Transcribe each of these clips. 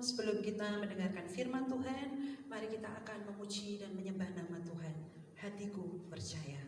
sebelum kita mendengarkan firman Tuhan, mari kita akan memuji dan menyembah nama Tuhan. Hatiku percaya.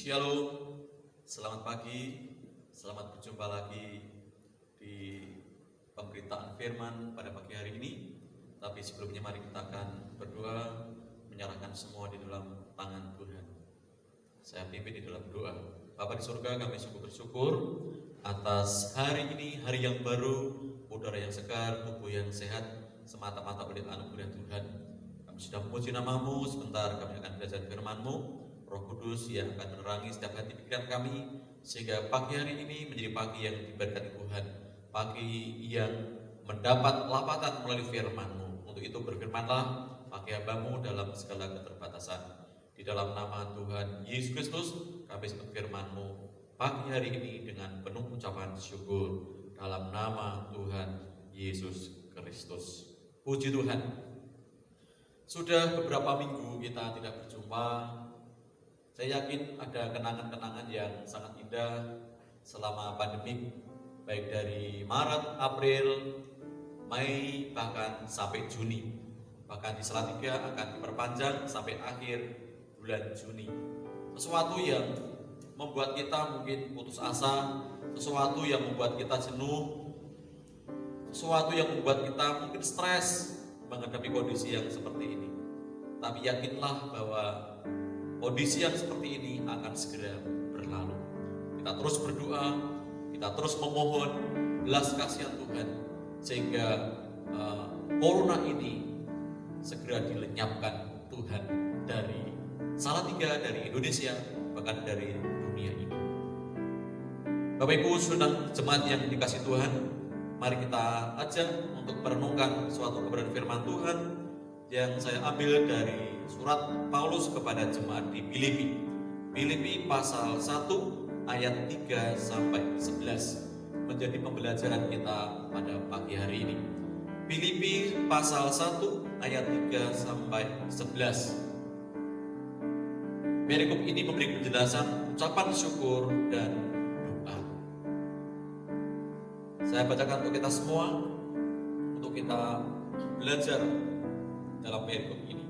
Shalom, selamat pagi, selamat berjumpa lagi di pemberitaan firman pada pagi hari ini. Tapi sebelumnya mari kita akan berdoa, menyerahkan semua di dalam tangan Tuhan. Saya pimpin di dalam doa. Bapa di surga, kami sungguh bersyukur atas hari ini, hari yang baru, udara yang segar, tubuh yang sehat, semata-mata oleh anugerah Tuhan. Kami sudah memuji nama-Mu, sebentar kami akan belajar firman-Mu. Roh Kudus yang akan menerangi setiap hati pikiran kami, sehingga pagi hari ini menjadi pagi yang diberkati Tuhan, pagi yang mendapat lapatan melalui firman-Mu. Untuk itu berfirmanlah, pakai hamba-Mu dalam segala keterbatasan. Di dalam nama Tuhan Yesus Kristus, kami sebut firman-Mu pagi hari ini dengan penuh ucapan syukur, dalam nama Tuhan Yesus Kristus. Puji Tuhan. Sudah beberapa minggu kita tidak berjumpa. Saya yakin ada kenangan-kenangan yang sangat indah selama pandemi, baik dari Maret, April, Mei, bahkan sampai Juni. Bahkan di Salatiga akan diperpanjang sampai akhir bulan Juni. Sesuatu yang membuat kita mungkin putus asa, sesuatu yang membuat kita jenuh, sesuatu yang membuat kita mungkin stres menghadapi kondisi yang seperti ini. Tapi yakinlah bahwa kondisi yang seperti ini akan segera berlalu. Kita terus berdoa, kita terus memohon belas kasihan Tuhan, sehingga corona ini segera dilenyapkan Tuhan dari Salatiga, dari Indonesia, bahkan dari dunia ini. Bapak Ibu saudara jemaat yang dikasih Tuhan, mari kita ajak untuk merenungkan suatu kebenaran firman Tuhan yang saya ambil dari surat Paulus kepada jemaat di Filipi. Filipi pasal 1 ayat 3 sampai 11 menjadi pembelajaran kita pada pagi hari ini. Filipi pasal 1 ayat 3 sampai 11. Perikop ini memberi penjelasan ucapan syukur dan doa. Saya bacakan untuk kita semua, untuk kita belajar dalam perikop ini.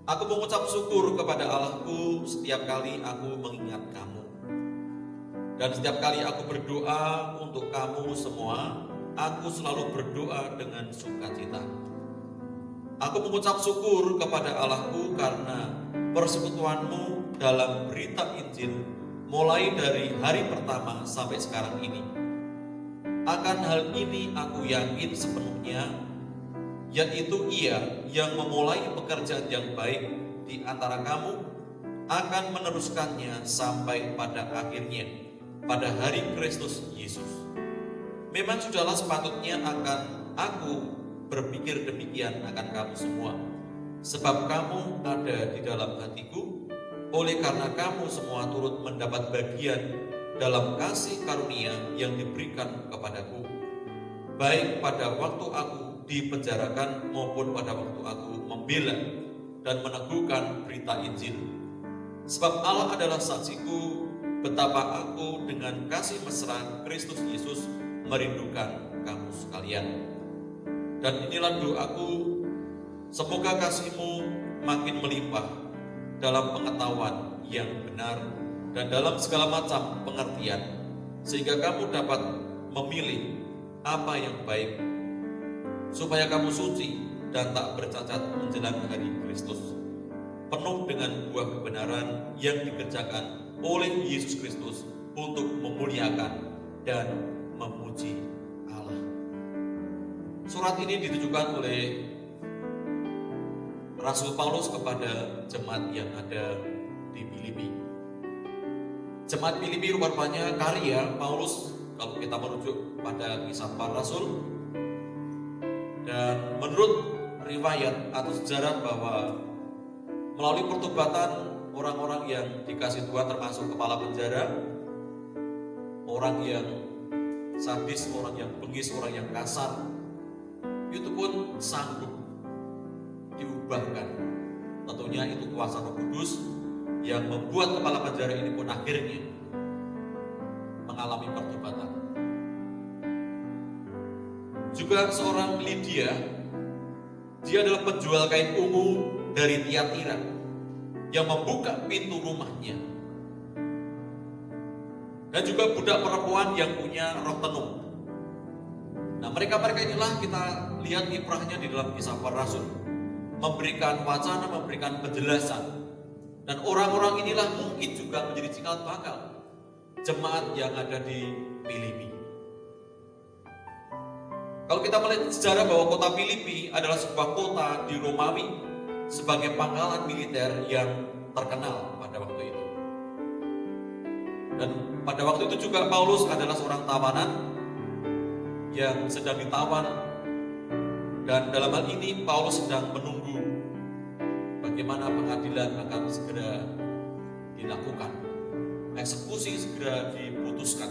Aku mengucap syukur kepada Allahku setiap kali aku mengingat kamu. Dan setiap kali aku berdoa untuk kamu semua, aku selalu berdoa dengan sukacita. Aku mengucap syukur kepada Allahku karena persekutuanmu dalam berita Injil mulai dari hari pertama sampai sekarang ini. Akan hal ini aku yakin sepenuhnya, yaitu Ia yang memulai pekerjaan yang baik di antara kamu akan meneruskannya sampai pada akhirnya, pada hari Kristus Yesus. Memang sudahlah sepatutnya akan aku berpikir demikian akan kamu semua, sebab kamu ada di dalam hatiku, oleh karena kamu semua turut mendapat bagian dalam kasih karunia yang diberikan kepadaku, baik pada waktu aku dipenjarakan maupun pada waktu aku membela dan meneguhkan berita Injil. Sebab Allah adalah saksiku betapa aku dengan kasih mesra Kristus Yesus merindukan kamu sekalian. Dan inilah doaku, semoga kasihmu makin melimpah dalam pengetahuan yang benar dan dalam segala macam pengertian, sehingga kamu dapat memilih apa yang baik, supaya kamu suci dan tak bercacat menjelang hari Kristus, penuh dengan buah kebenaran yang dikerjakan oleh Yesus Kristus untuk memuliakan dan memuji Allah. Surat ini ditujukan oleh Rasul Paulus kepada jemaat yang ada di Filipi. Jemaat Filipi rupanya karya Paulus kalau kita merujuk pada kisah para rasul. Dan menurut riwayat atau sejarah bahwa melalui pertobatan orang-orang yang dikasih Tuhan, termasuk kepala penjara, orang yang sadis, orang yang bengis, orang yang kasar, itu pun sanggup diubahkan. Tentunya itu kuasa Roh Kudus yang membuat kepala penjara ini pun akhirnya mengalami pertobatan. Juga seorang Lydia, dia adalah penjual kain ungu dari Tiatira yang membuka pintu rumahnya. Dan juga budak perempuan yang punya roh tenung. Nah, mereka inilah kita lihat kiprahnya di dalam kisah para rasul, memberikan wacana, memberikan penjelasan. Dan orang-orang inilah mungkin juga menjadi cikal bakal jemaat yang ada di Filipi. Kalau kita melihat sejarah bahwa kota Filipi adalah sebuah kota di Romawi sebagai pangkalan militer yang terkenal pada waktu itu. Dan pada waktu itu juga Paulus adalah seorang tawanan yang sedang ditawan. Dan dalam hal ini Paulus sedang menunggu bagaimana pengadilan akan segera dilakukan, eksekusi segera diputuskan.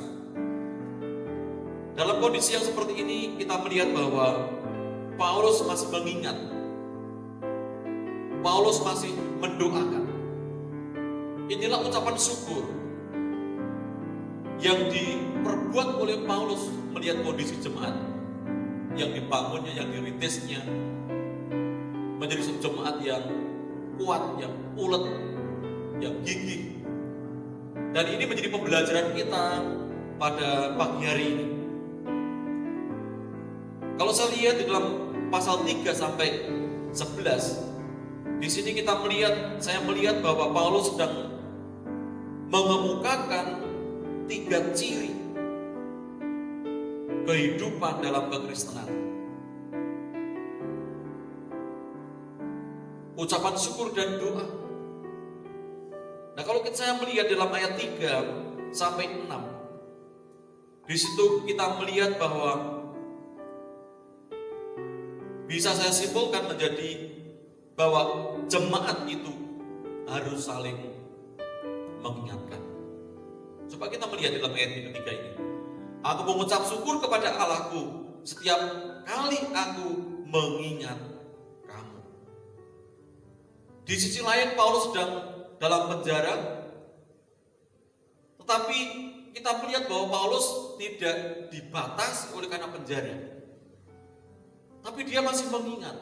Dalam kondisi yang seperti ini kita melihat bahwa Paulus masih mengingat, Paulus masih mendoakan. Inilah ucapan syukur yang diperbuat oleh Paulus melihat kondisi jemaat yang dibangunnya, yang dirintisnya menjadi sebuah jemaat yang kuat, yang ulet, yang gigih. Dan ini menjadi pembelajaran kita pada pagi hari ini. Kalau saya lihat di dalam pasal 3 sampai 11, di sini saya melihat bahwa Paulus sedang mengemukakan 3 ciri kehidupan dalam kekristenan. Ucapan syukur dan doa. Nah, kalau saya melihat dalam ayat 3 sampai 6, di situ kita melihat bahwa bisa saya simpulkan menjadi bahwa jemaat itu harus saling mengingatkan. Coba kita melihat dalam ayat yang ketiga ini. Aku mengucap syukur kepada Allahku setiap kali aku mengingat kamu. Di sisi lain Paulus sedang dalam penjara, tetapi kita melihat bahwa Paulus tidak dibatasi oleh karena penjara, tapi dia masih mengingat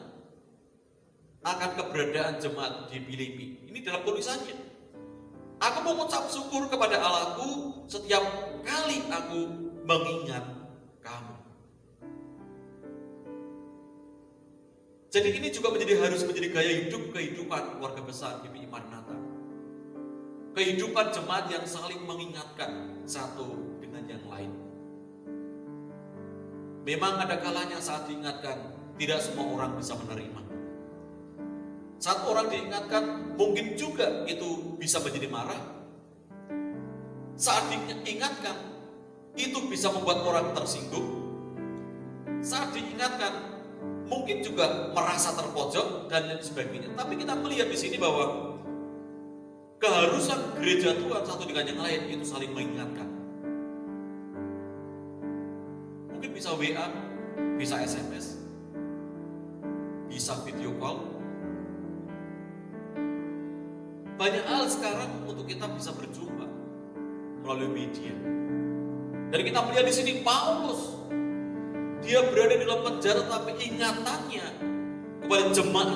akan keberadaan jemaat di Filipi. Ini dalam tulisannya. Aku mengucap syukur kepada Allahku setiap kali aku mengingat kamu. Jadi ini juga harus menjadi gaya hidup kehidupan keluarga besar GPI Maranatha. Kehidupan jemaat yang saling mengingatkan satu dengan yang lain. Memang ada kalanya saat diingatkan, tidak semua orang bisa menerima. Saat orang diingatkan, mungkin juga itu bisa menjadi marah. Saat diingatkan, itu bisa membuat orang tersinggung. Saat diingatkan, mungkin juga merasa terpojok dan lain sebagainya. Tapi kita melihat di sini bahwa keharusan gereja Tuhan satu dengan yang lain itu saling mengingatkan. Mungkin bisa WA, bisa SMS, bisa video call. Banyak hal sekarang untuk kita bisa berjumpa melalui media. Dan kita melihat di sini Paulus, dia berada di dalam penjara, tapi ingatannya kepada jemaat,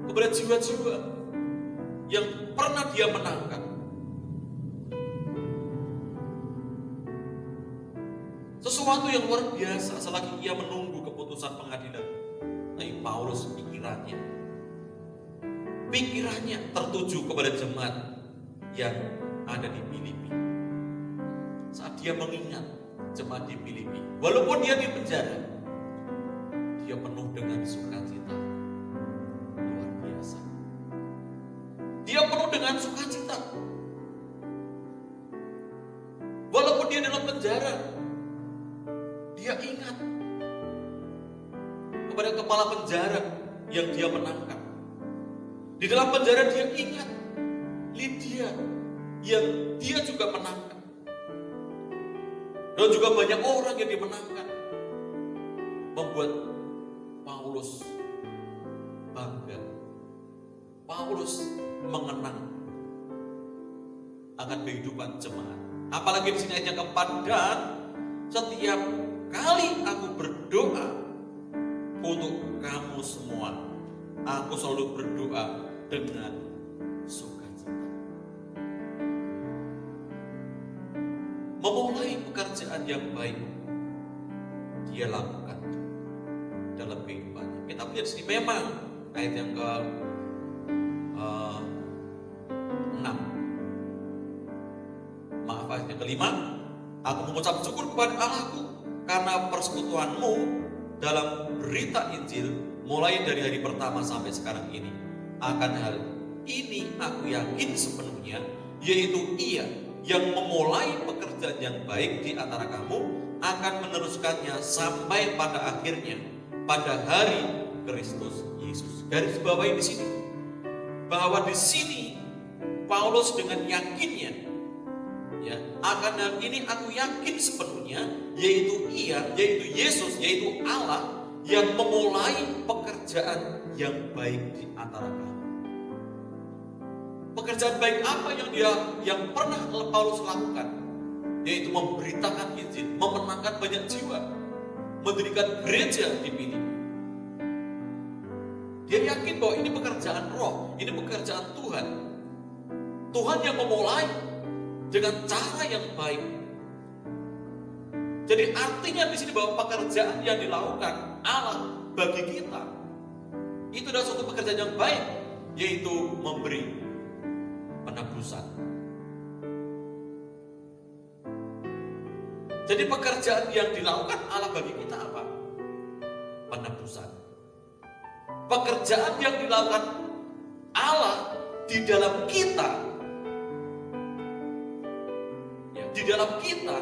kepada jiwa-jiwa yang pernah dia menangkan. Sesuatu yang luar biasa selagi ia menunggu keputusan pengadilan. Tapi Paulus pikirannya tertuju kepada jemaat yang ada di Filipi. Saat dia mengingat jemaat di Filipi, walaupun dia di penjara, dia penuh dengan sukacita. Luar biasa. Dia penuh dengan sukacita. Walaupun dia dalam penjara, dia ingat kepada kepala penjara yang dia menangkan. Di dalam penjara dia ingat Lydia yang dia juga menangkan. Dan juga banyak orang yang dimenangkan. Membuat Paulus bangga. Paulus mengenang akan kehidupan jemaat. Apalagi di sini ayat yang keempat, dan setiap kali aku berdoa untuk kamu semua, aku selalu berdoa dengan sukacita. Memulai pekerjaan yang baik dia lakukan dalam kehidupannya. Kita melihat sini memang ayat yang ke 6. Ayat yang kelima, aku mengucap syukur kepada Allahku karena persekutuanmu dalam berita Injil mulai dari hari pertama sampai sekarang ini. Akan hal ini aku yakin sepenuhnya, yaitu Ia yang memulai pekerjaan yang baik di antara kamu akan meneruskannya sampai pada akhirnya pada hari Kristus Yesus. Garis bawahi di sini bahwa di sini Paulus dengan yakinnya, ya, akan hal ini aku yakin sepenuhnya, yaitu Ia, yaitu Yesus, yaitu Allah yang memulai pekerjaan yang baik di antara kamu. Pekerjaan baik apa yang pernah Paulus lakukan? Yaitu memberitakan Injil, memenangkan banyak jiwa, mendirikan gereja di Filipi. Dia yakin bahwa ini pekerjaan roh, ini pekerjaan Tuhan. Tuhan yang memulai dengan cara yang baik. Jadi artinya di sini bahwa pekerjaan yang dilakukan Allah bagi kita itu adalah suatu pekerjaan yang baik, yaitu memberi penebusan. Jadi pekerjaan yang dilakukan Allah bagi kita apa? Penebusan. Pekerjaan yang dilakukan Allah di dalam kita, ya, di dalam kita,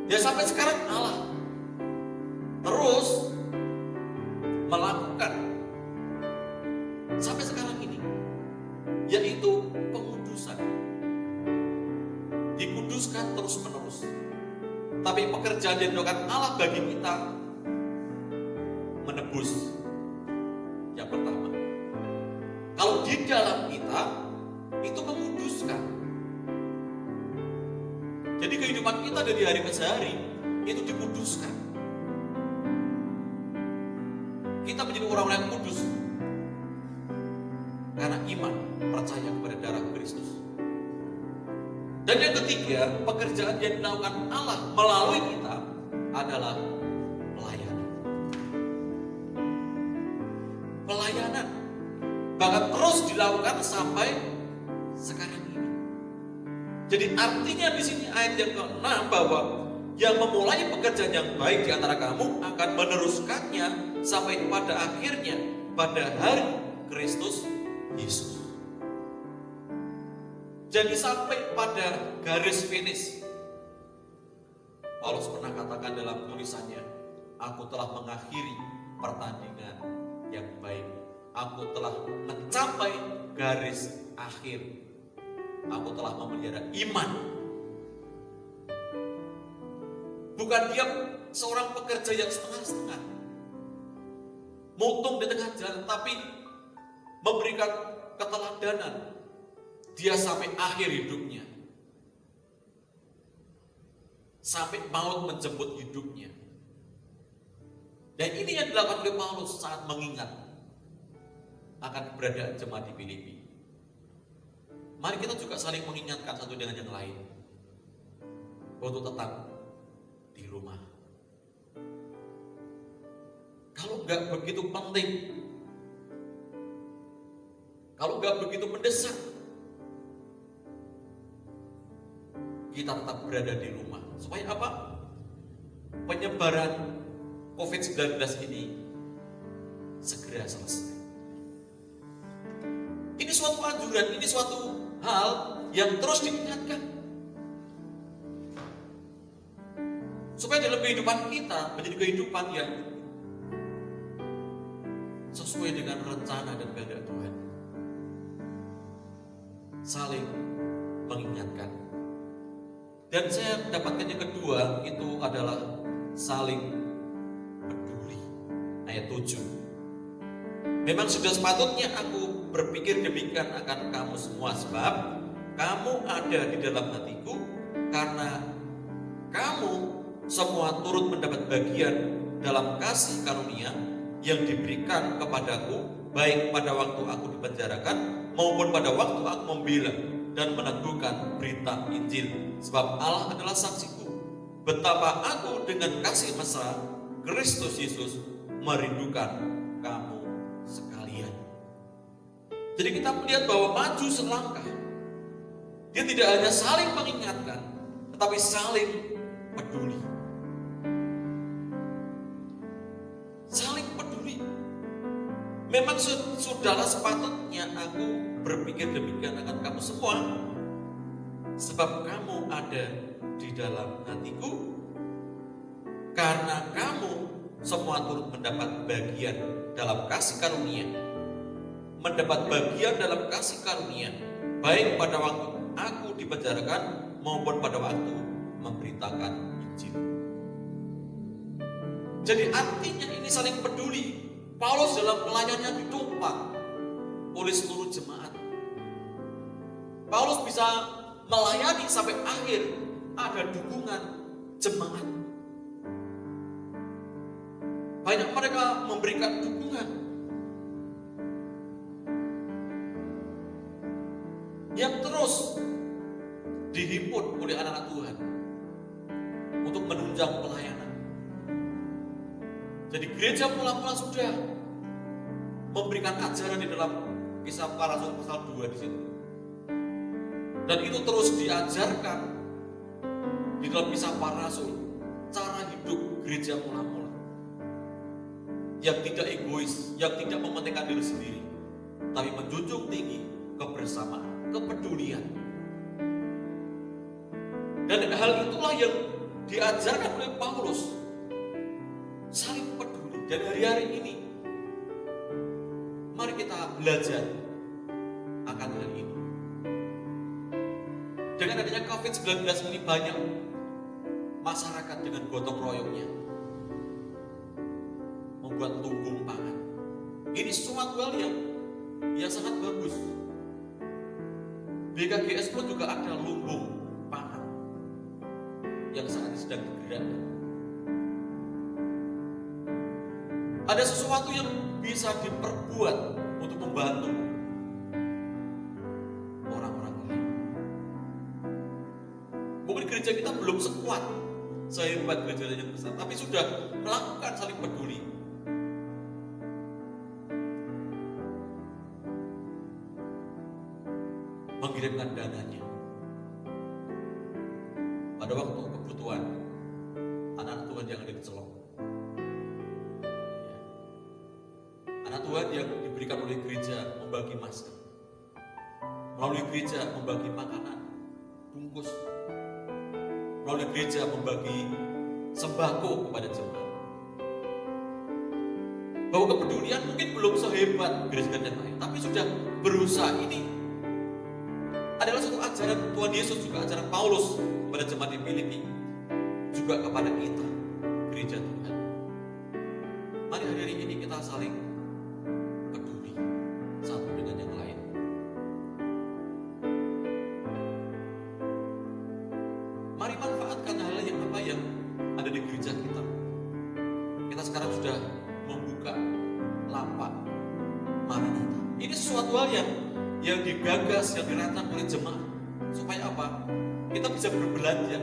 ya sampai sekarang Allah terus melakukan sampai sekarang ini, yaitu pengudusan. Dikuduskan terus menerus. Tapi pekerjaan yang dilakukan Allah bagi kita menebus. Yang pertama, kalau di dalam kita itu menguduskan. Jadi kehidupan kita dari hari ke hari itu dikuduskan. Kita menjadi orang-orang yang kudus karena iman, percaya kepada darah Kristus. Dan yang ketiga, pekerjaan yang dilakukan Allah melalui kita adalah pelayanan. Pelayanan bahkan terus dilakukan sampai sekarang ini. Jadi artinya di sini ayat yang ke-6 bahwa yang memulai pekerjaan yang baik di antara kamu akan meneruskannya sampai pada akhirnya pada hari Kristus Yesus. Jadi sampai pada garis finish. Paulus pernah katakan dalam tulisannya, aku telah mengakhiri pertandingan yang baik. Aku telah mencapai garis akhir. Aku telah memelihara iman. Bukan dia seorang pekerja yang setengah-setengah, mutung di tengah jalan, tapi memberikan keteladanan. Dia sampai akhir hidupnya, sampai maut menjemput hidupnya. Dan ini yang dilakukan oleh Paulus saat mengingat akan keberadaan jemaat di Filipi. Mari kita juga saling mengingatkan satu dengan yang lain untuk tetap di rumah. Kalau nggak begitu penting, kalau nggak begitu mendesak, kita tetap berada di rumah. Supaya apa? Penyebaran COVID-19 ini segera selesai. Ini suatu anjuran, ini suatu hal yang terus diingatkan. Supaya dalam kehidupan kita menjadi kehidupan yang sesuai dengan rencana dan kehendak Tuhan. Saling mengingatkan. Dan saya dapatkan yang kedua itu adalah saling peduli. Ayat 7. Memang sudah sepatutnya aku berpikir demikian akan kamu semua, sebab kamu ada di dalam hatiku, karena kamu semua turut mendapat bagian dalam kasih karunia yang diberikan kepadaku, baik pada waktu aku dipenjarakan maupun pada waktu aku membela dan meneguhkan berita Injil. Sebab Allah adalah saksiku betapa aku dengan kasih mesra Kristus Yesus merindukan kamu sekalian. Jadi kita melihat bahwa maju selangkah. Dia tidak hanya saling mengingatkan, tetapi saling peduli. Saling peduli. Memang sudahlah sepatutnya aku berpikir demikian akan kamu semua, sebab kamu ada di dalam hatiku, karena kamu semua turut mendapat bagian dalam kasih karunia, mendapat bagian dalam kasih karunia, baik pada waktu aku dipenjarakan maupun pada waktu memberitakan Injil. Jadi artinya ini saling peduli. Paulus dalam pelayanannya ditumpang oleh seluruh jemaat. Paulus bisa melayani sampai akhir, ada dukungan jemaat. Banyak mereka memberikan dukungan yang terus dihimpun oleh anak-anak Tuhan untuk menunjukkan jenjang pelayanan. Jadi gereja mula-mula sudah memberikan ajaran di dalam Kisah Para Rasul pasal 2 di situ. Dan itu terus diajarkan di dalam Kisah Para Rasul, cara hidup gereja mula-mula. Yang tidak egois, yang tidak mementingkan diri sendiri, tapi menjunjung tinggi kebersamaan, kepedulian. Dan hal itulah yang diajarkan oleh Paulus, saling peduli. Dan hari-hari ini mari kita belajar akan hal ini. Dengan adanya COVID-19 ini banyak masyarakat dengan gotong royongnya membuat lumbung pangan. Ini suatu hal yang sangat bagus. BKGS pun juga ada lumbung pangan yang saat ini sedang digerakkan. Ada sesuatu yang bisa diperbuat untuk membantu orang-orang lain. Mungkin gereja kita belum sekuat sehebat gereja yang besar, tapi sudah melakukan saling peduli. Mengirimkan dananya pada waktu kebutuhan anak-anak Tuhan yang ada di Celok. Anak Tuhan yang diberikan oleh gereja membagi masker, melalui gereja membagi makanan bungkus, melalui gereja membagi sembako kepada jemaat. Bahwa kepedulian mungkin belum sehebat gereja-gereja lain, tapi sudah berusaha. Ini adalah suatu ajaran Tuhan Yesus, juga ajaran Paulus kepada jemaat di Filipi, juga kepada kita, gereja Tuhan. Mari hari ini kita saling peduli satu dengan yang lain. Mari manfaatkan hal yang apa yang ada di gereja kita. Kita sekarang sudah membuka lapak Maranatha. Ini sesuatu hal yang digagas, yang dirancang oleh jemaat. Supaya apa? Kita bisa berbelanja,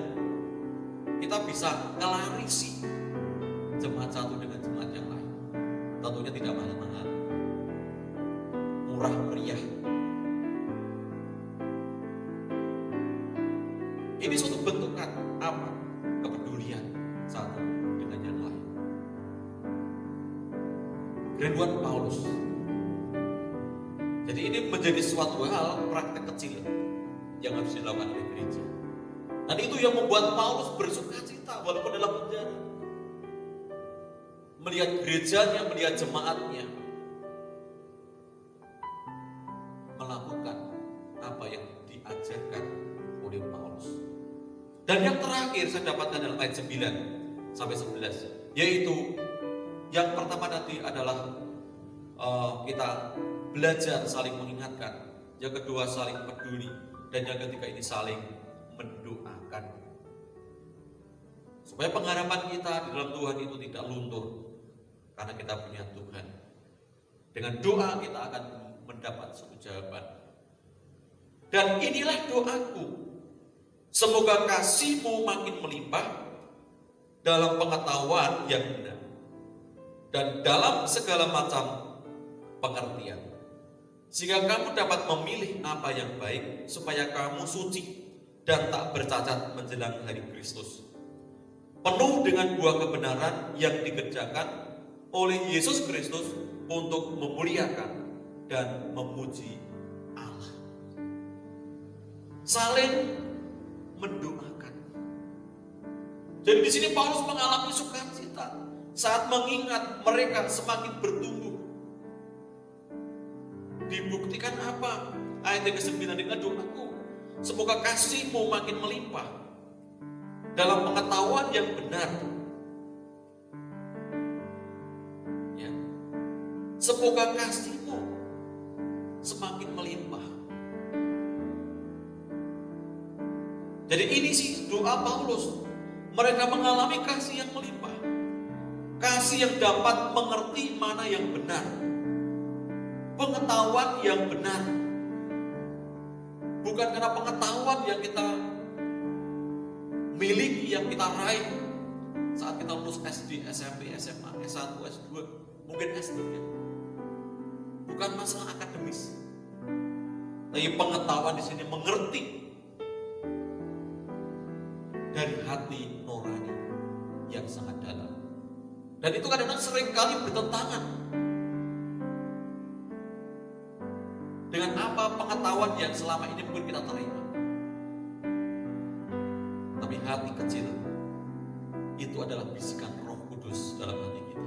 kita bisa ngelarisi jemaat satu dengan jemaat yang lain. Tentunya tidak mahal-mahal, murah meriah. Ini suatu bentukan apa? Kepedulian satu dengan yang lain. Kerinduan Paulus. Jadi ini menjadi suatu hal praktek kecil yang harus dilakukan oleh gereja. Dan itu yang membuat Paulus bersukacita walaupun dalam penjara. Melihat gerejanya, melihat jemaatnya melakukan apa yang diajarkan oleh Paulus. Dan yang terakhir saya dapatkan dalam ayat 9 sampai 11, yaitu yang pertama tadi adalah kita belajar saling mengingatkan, yang kedua saling peduli, dan yang ketiga ini saling mendoakan. Supaya pengharapan kita di dalam Tuhan itu tidak luntur, karena kita punya Tuhan. Dengan doa kita akan mendapat suatu jawaban. Dan inilah doaku, semoga kasih-Mu makin melimpah dalam pengetahuan yang benar dan dalam segala macam pengertian, sehingga kamu dapat memilih apa yang baik, supaya kamu suci dan tak bercacat menjelang hari Kristus, penuh dengan buah kebenaran yang dikerjakan oleh Yesus Kristus untuk memuliakan dan memuji Allah. Saling mendoakan. Jadi di sini Paulus mengalami sukacita saat mengingat mereka semakin bertumbuh. Dibuktikan apa? Ayat yang ke-9, dengan doaku, semoga kasih-Mu makin melimpah dalam pengetahuan yang benar. Ya. Semoga kasih-Mu semakin melimpah. Jadi ini sih doa Paulus. Mereka mengalami kasih yang melimpah, kasih yang dapat mengerti mana yang benar, pengetahuan yang benar. Bukan karena pengetahuan yang kita miliki, yang kita raih, saat kita lulus SD, SMP, SMA, S1, S2, mungkin S3. Bukan masalah akademis, tapi pengetahuan di sini mengerti dari hati nurani yang sangat dalam. Dan itu kadang-kadang seringkali bertentangan dengan apa pengetahuan yang selama ini mungkin kita terima. Tapi hati kecil itu adalah bisikan Roh Kudus dalam hati kita.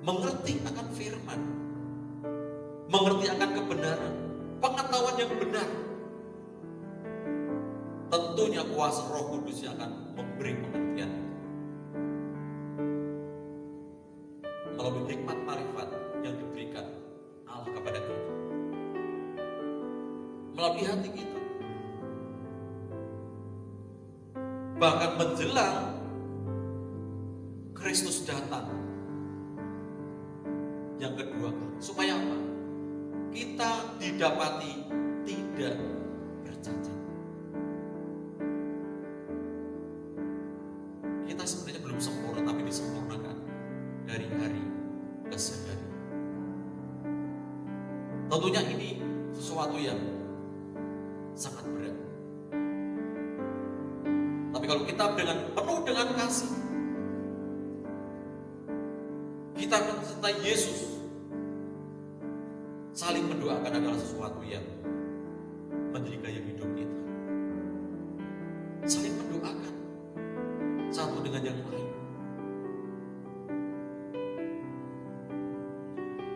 Mengerti akan firman, mengerti akan kebenaran, pengetahuan yang benar. Tentunya kuasa Roh Kudus yang akan memberi pengertian melalui hikmat marifat yang diberikan Allah kepada kita, melalui hati kita. Bahkan menjelang Kristus datang yang kedua kali, supaya apa? Kita didapati tidak bercacat. Kita sebenarnya belum sempurna, tapi disempurnakan dari hari ke hari. Tentunya ini sesuatu yang sangat berat. Tapi kalau kita penuh dengan kasih, kita mencintai Yesus, saling mendoakan adalah sesuatu yang menjadi gaya hidup kita. Saling mendoakan satu dengan yang lain.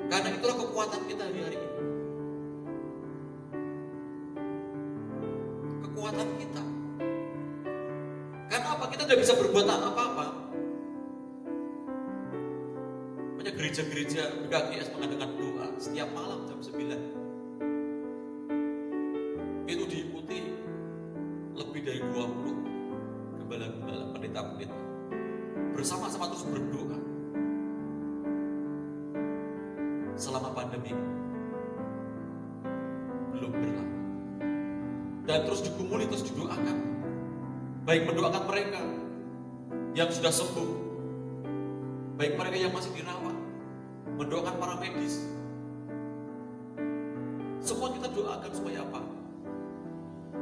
Karena itulah kekuatan kita di hari ini. Kekuatan kita. Karena apa? Kita tidak bisa berbuat apa-apa. Banyak gereja-gereja BKGS mengadakan doa setiap malam jam 9. Itu diikuti lebih dari 20 gembala-gembala, pendeta-pendeta bersama-sama terus berdoa selama pandemi belum berlalu, dan terus digumuli, terus didoakan, baik mendoakan mereka yang sudah sembuh, baik mereka yang masih dirawat, mendoakan para medis. Semua kita doakan supaya apa?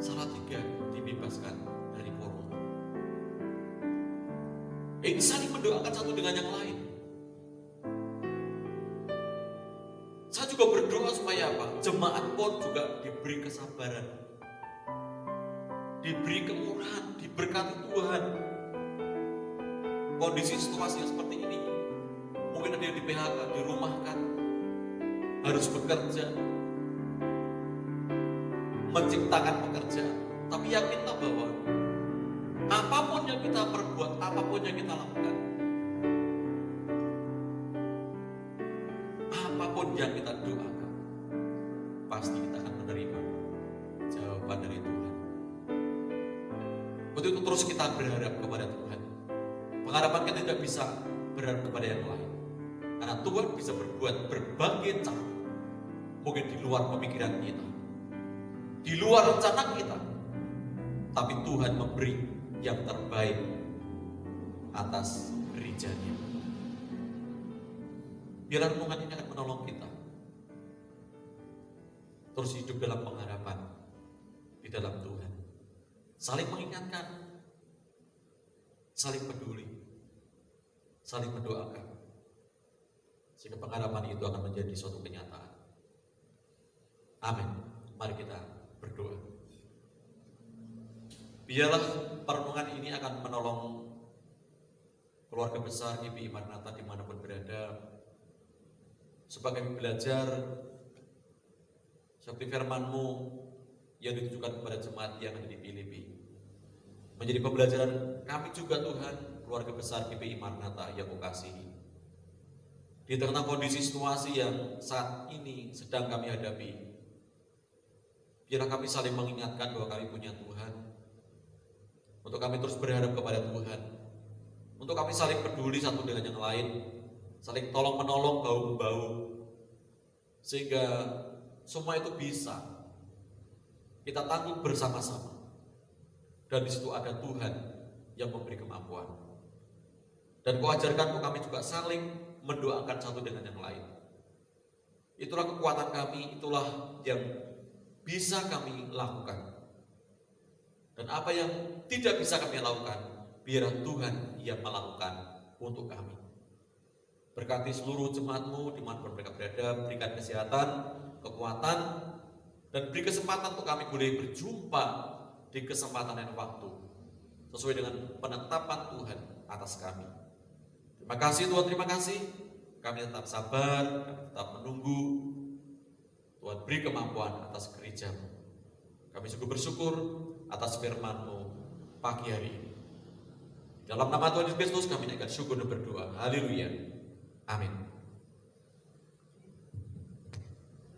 Salatiga dibebaskan dari corona. Ini saling mendoakan satu dengan yang lain. Saya juga berdoa supaya apa? Jemaat pun juga diberi kesabaran, diberi kemurahan, diberkati Tuhan. Kondisi situasi yang seperti ini, mungkin ada yang di PHK, dirumahkan, harus bekerja, menciptakan pekerjaan. Tapi yakinlah bahwa apapun yang kita perbuat, apapun yang kita lakukan, apapun yang kita doakan, pasti kita akan menerima jawaban dari Tuhan. Untuk itu terus kita berharap kepada Tuhan. Pengharapan kita tidak bisa berharap kepada yang lain, karena Tuhan bisa berbuat berbagai cara, mungkin di luar pemikiran kita, di luar rencana kita, tapi Tuhan memberi yang terbaik atas gereja-Nya. Biar renungan ini akan menolong kita terus hidup dalam pengharapan di dalam Tuhan, saling mengingatkan, saling peduli, saling mendoakan, sehingga pengharapan itu akan menjadi suatu kenyataan. Amin. Mari kita berdoa. Biarlah perenungan ini akan menolong keluarga besar GPI Maranatha dimanapun berada, sebagai belajar seperti firman-Mu yang ditujukan kepada jemaat yang ada di Filipi. Menjadi pembelajaran kami juga Tuhan, keluarga besar GPI Maranatha yang Kau kasihi. Di tengah kondisi situasi yang saat ini sedang kami hadapi, biarlah kami saling mengingatkan bahwa kami punya Tuhan. Untuk kami terus berharap kepada Tuhan. Untuk kami saling peduli satu dengan yang lain, saling tolong menolong bahu-membahu, sehingga semua itu bisa kita tanggung bersama-sama. Dan di situ ada Tuhan yang memberi kemampuan. Dan Kau ajarkan kami juga saling mendoakan satu dengan yang lain. Itulah kekuatan kami, itulah yang bisa kami lakukan. Dan apa yang tidak bisa kami lakukan, biar Tuhan yang melakukan untuk kami. Berkati seluruh jemaat-Mu dimanapun mereka berada, berikan kesehatan, kekuatan, dan beri kesempatan untuk kami boleh berjumpa di kesempatan dan waktu sesuai dengan penetapan Tuhan atas kami. Terima kasih Tuhan, terima kasih. Kami tetap sabar, kami tetap menunggu. Tuhan beri kemampuan atas gereja-Mu. Kami sungguh bersyukur atas firman-Mu pagi hari ini. Dalam nama Tuhan Yesus Kristus kami naikkan syukur dan berdoa. Haleluya. Amin.